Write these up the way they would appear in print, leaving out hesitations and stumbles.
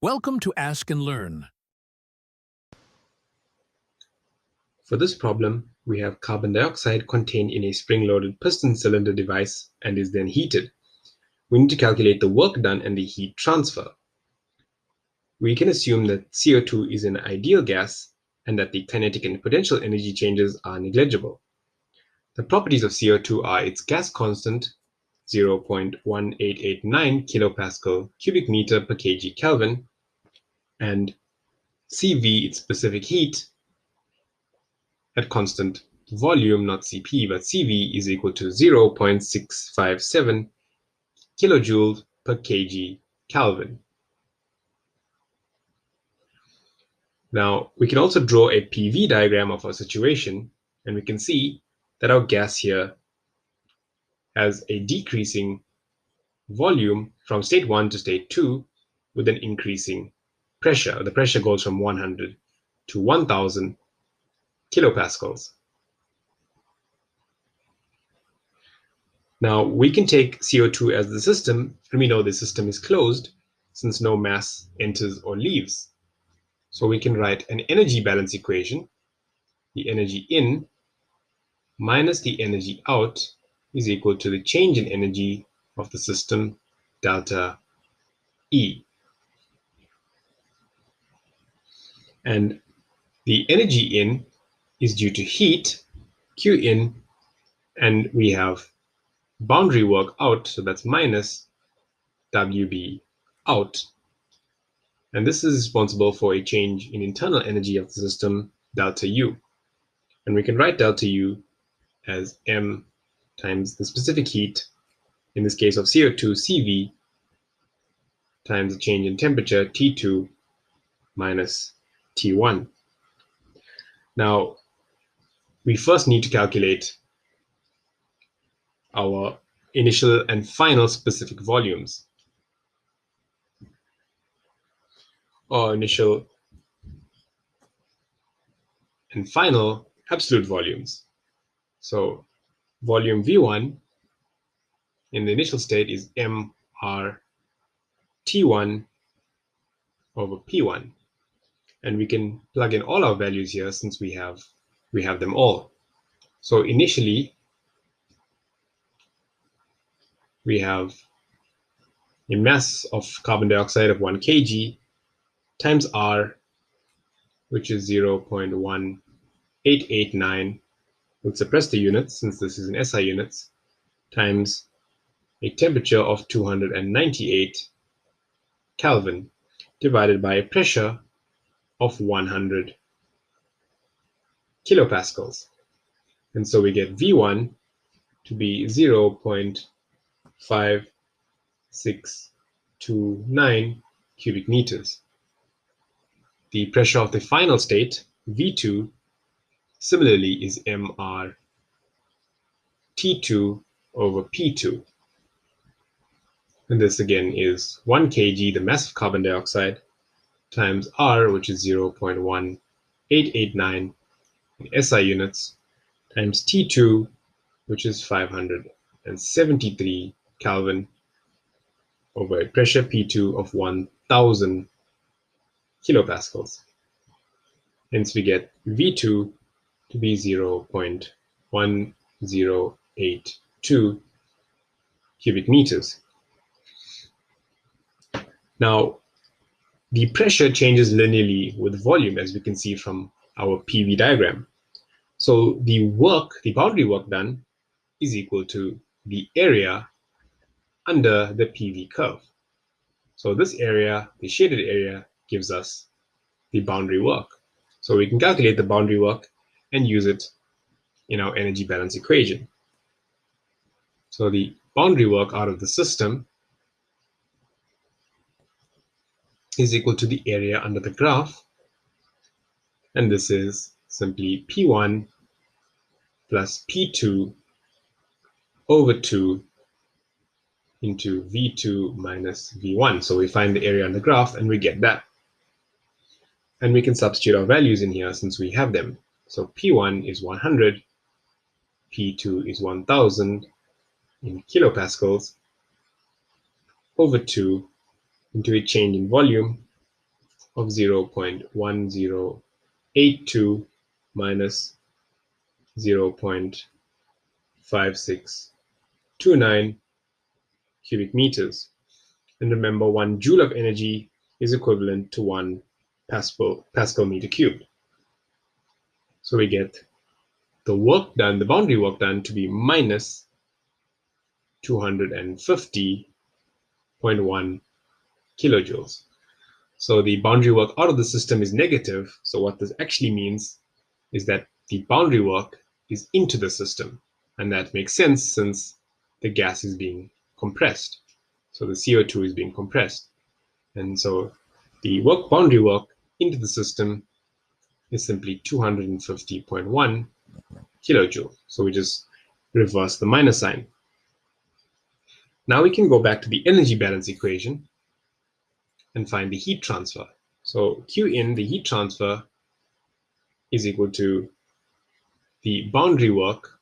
Welcome to Ask and Learn. For this problem, we have carbon dioxide contained in a spring-loaded piston cylinder device and is then heated. We need to calculate the work done and the heat transfer. We can assume that CO2 is an ideal gas and that the kinetic and potential energy changes are negligible. The properties of CO2 are its gas constant, 0.1889 kilopascal cubic meter per kg Kelvin, and CV, its specific heat, at constant volume, not Cp, but Cv is equal to 0.657 kilojoules per kg Kelvin. Now, we can also draw a PV diagram of our situation, and we can see that our gas here has a decreasing volume from state 1 to state 2 with an increasing pressure. The pressure goes from 100 to 1000 kilopascals. Now, we can take CO2 as the system, and we know the system is closed since no mass enters or leaves. So we can write an energy balance equation. The energy in minus the energy out is equal to the change in energy of the system, delta E. And the energy in is due to heat, Q in, and we have boundary work out, so that's minus WB out. And this is responsible for a change in internal energy of the system, delta U. And we can write delta U as M times the specific heat, in this case of CO2, Cv, times the change in temperature, T2, minus T1. Now, we first need to calculate our initial and final specific volumes, or initial and final absolute volumes. So volume V1 in the initial state is mR T1 over P1. And we can plug in all our values here since we have them all. So initially, we have a mass of carbon dioxide of 1 kg times R, which is 0.1889. We'll suppress the units since this is in SI units, times a temperature of 298 Kelvin divided by a pressure of 100 kilopascals. And so we get V1 to be 0.5629 cubic meters. The pressure of the final state, V2, similarly is mR T2 over P2. And this again is 1 kg, the mass of carbon dioxide, times R, which is 0.1889 in SI units, times T2, which is 573 Kelvin, over a pressure P2 of 1000 kilopascals. Hence we get V2 to be 0.1082 cubic meters. Now, the pressure changes linearly with volume, as we can see from our PV diagram. So the boundary work done, is equal to the area under the PV curve. So this area, the shaded area, gives us the boundary work. So we can calculate the boundary work and use it in our energy balance equation. So the boundary work out of the system is equal to the area under the graph, and this is simply P1 plus P2 over 2 into V2 minus V1. So we find the area on the graph and we get that. And we can substitute our values in here since we have them. So P1 is 100, P2 is 1000 in kilopascals over 2 into a change in volume, of 0.1082 minus 0.5629 cubic meters. And remember, 1 joule of energy is equivalent to 1 Pascal meter cubed. So we get the work done, the boundary work done, to be minus 250.1 kilojoules. So the boundary work out of the system is negative. So what this actually means is that the boundary work is into the system. And that makes sense since the gas is being compressed. So the CO2 is being compressed. And so the boundary work into the system is simply 250.1 kilojoule. So we just reverse the minus sign. Now we can go back to the energy balance equation and find the heat transfer. So Q in, the heat transfer, is equal to the boundary work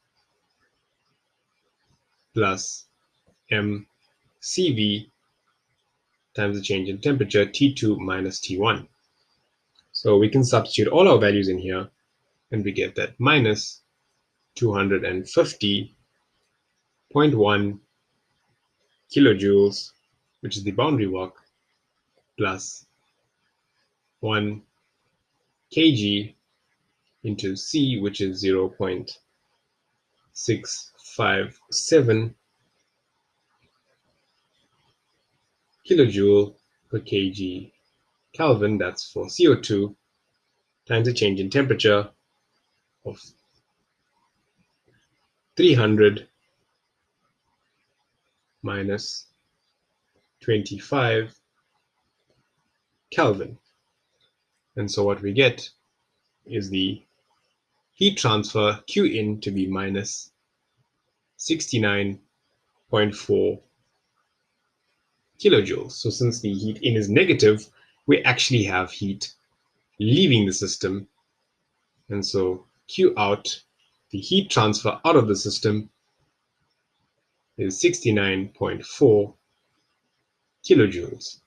plus mCV times the change in temperature, T2 minus T1. So we can substitute all our values in here, and we get that minus 250.1 kilojoules, which is the boundary work, plus 1 kg into C, which is 0.657 kilojoule per kg Kelvin, that's for CO2, times a change in temperature of 300 minus 25 Kelvin. And so what we get is the heat transfer Q in to be minus 69.4 kilojoules. So since the heat in is negative, we actually have heat leaving the system. And so Q out, the heat transfer out of the system, is 69.4 kilojoules.